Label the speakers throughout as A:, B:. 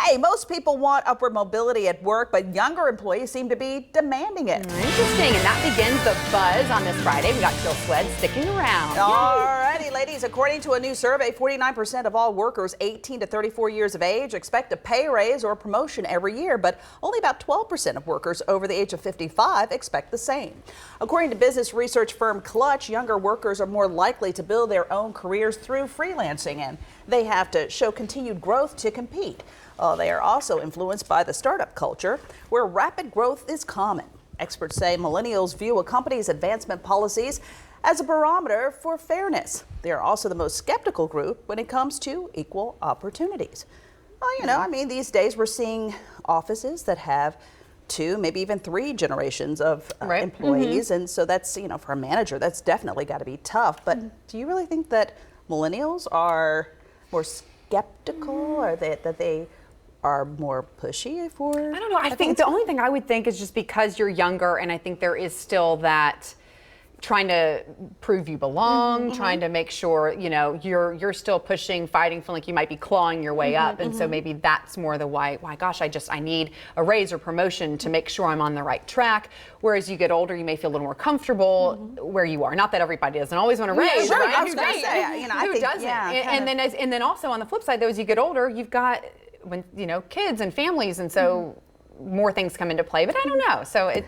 A: Hey, most people want upward mobility at work, but younger employees seem to be demanding it.
B: Interesting, and that begins the buzz on this Friday. We got Jill Swed sticking around.
A: Alrighty, ladies. According to a new survey, 49% of all workers 18 to 34 years of age expect a pay raise or promotion every year, but only about 12% of workers over the age of 55 expect the same. According to business research firm Clutch, younger workers are more likely to build their own careers through freelancing, and they have to show continued growth to compete. They are also influenced by the startup culture, where rapid growth is common. Experts say millennials view a company's advancement policies as a barometer for fairness. They are also the most skeptical group when it comes to equal opportunities. Well, these days we're seeing offices that have 2, maybe even 3 generations of employees. And so that's, for a manager, that's definitely got to be tough. But do you really think that millennials are more skeptical, or that they are more pushy for?
B: I don't know. I think the only thing I would think is just because you're younger, and I think there is still that trying to prove you belong, trying to make sure, you're still pushing, fighting, feeling like you might be clawing your way up. And so maybe that's more the why gosh, I need a raise or promotion to make sure I'm on the right track. Whereas you get older, you may feel a little more comfortable where you are. Not that everybody doesn't always want to raise,
A: sure,
B: right?
A: I was going to say,
B: who doesn't? And then also on the flip side, though, as you get older, you've got kids and families, and so more things come into play. But I don't know. So
A: I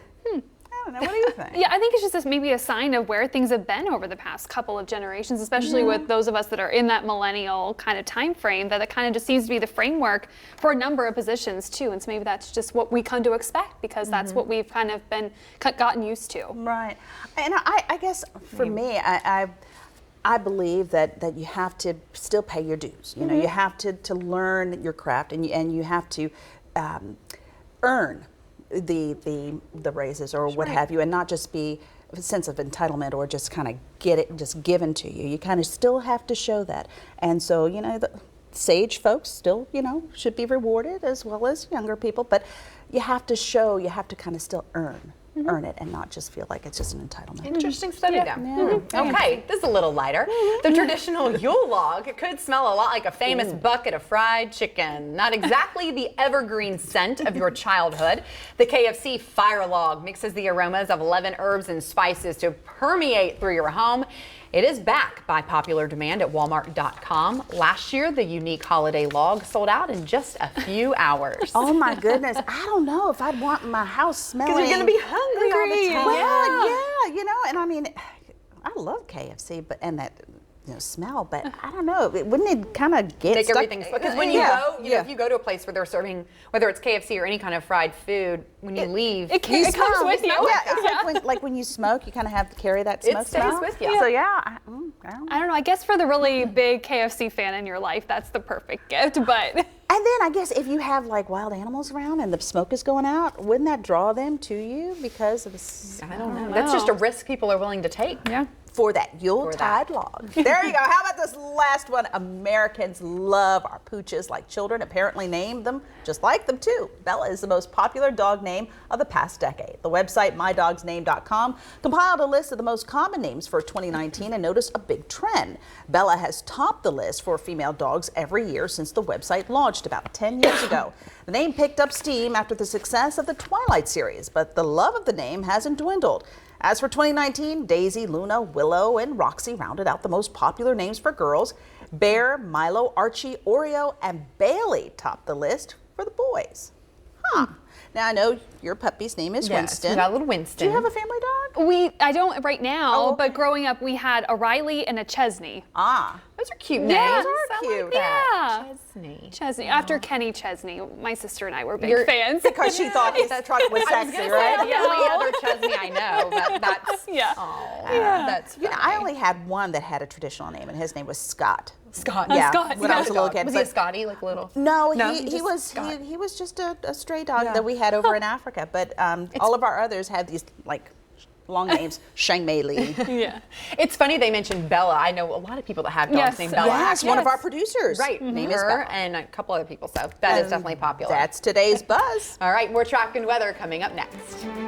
A: don't know. What do you think?
C: Yeah, I think it's just maybe a sign of where things have been over the past couple of generations, especially with those of us that are in that millennial kind of time frame, that it kind of just seems to be the framework for a number of positions too. And so maybe that's just what we come to expect, because that's what we've kind of gotten used to.
A: Right. And I guess for me, I believe that you have to still pay your dues. You have to learn your craft, and you have to earn the raises or what have you, and not just be a sense of entitlement or just kind of get it just given to you. You kind of still have to show that. And so, the sage folks still, should be rewarded as well as younger people, but you have to show, you have to kind of still earn it, and not just feel like it's just an entitlement.
B: Interesting study, though. Okay, this is a little lighter. The traditional Yule Log could smell a lot like a famous bucket of fried chicken. Not exactly the evergreen scent of your childhood. The KFC Fire Log mixes the aromas of 11 herbs and spices to permeate through your home. It is back by popular demand at Walmart.com. Last year, the unique holiday log sold out in just a few hours.
A: Oh my goodness. I don't know if I'd want my house smelling.
B: Because you're going to be hungry all the time.
A: Well, yeah, and I love KFC, and that smell, but I don't know. Wouldn't it kind of get
B: make
A: stuck?
B: Everything? Because when you go, if you go to a place where they're serving, whether it's KFC or any kind of fried food, when you leave,
C: it comes with you.
A: Yeah, it's like when you smoke, you kind of have to carry that smoke smell.
B: It stays with you.
A: So yeah, I
C: don't know. I guess for the really big KFC fan in your life, that's the perfect gift. But
A: and then I guess if you have like wild animals around and the smoke is going out, wouldn't that draw them to you because of the?
B: I don't know. That's just a risk people are willing to take.
C: Yeah.
A: For that Yuletide log. There you go. How about this last one? Americans love our pooches like children. Apparently named them just like them too. Bella is the most popular dog name of the past decade. The website mydogsname.com compiled a list of the most common names for 2019 and noticed a big trend. Bella has topped the list for female dogs every year since the website launched about 10 years ago. The name picked up steam after the success of the Twilight series, but the love of the name hasn't dwindled. As for 2019, Daisy, Luna, Willow, and Roxy rounded out the most popular names for girls. Bear, Milo, Archie, Oreo, and Bailey topped the list for the boys. Now, I know your puppy's name is Winston.
B: We got a little Winston.
A: Do you have a family dog?
C: I don't right now, but growing up, we had a Riley and a Chesney.
B: Those are cute names.
C: Yeah,
B: Those are cute.
C: Yeah.
B: Chesney.
C: After Kenny Chesney. My sister and I were big fans.
A: Because she thought his truck was sexy, right?
B: The only other Chesney I know, but that's that's funny.
A: I only had one that had a traditional name, and his name was Scott.
B: Scott.
A: Yeah,
C: Scott.
A: when I was a little kid.
B: Was he a Scotty, like little?
A: No, he was just a stray dog that we had over in Africa. But all of our others had these like long names, Shang Mei Li.
C: Yeah.
B: It's funny they mentioned Bella. I know a lot of people that have dogs named Bella.
A: Yes, one of our producers.
B: Right. Name is Bella. And a couple other people. So that is definitely popular.
A: That's today's buzz.
B: All right, more traffic and weather coming up next.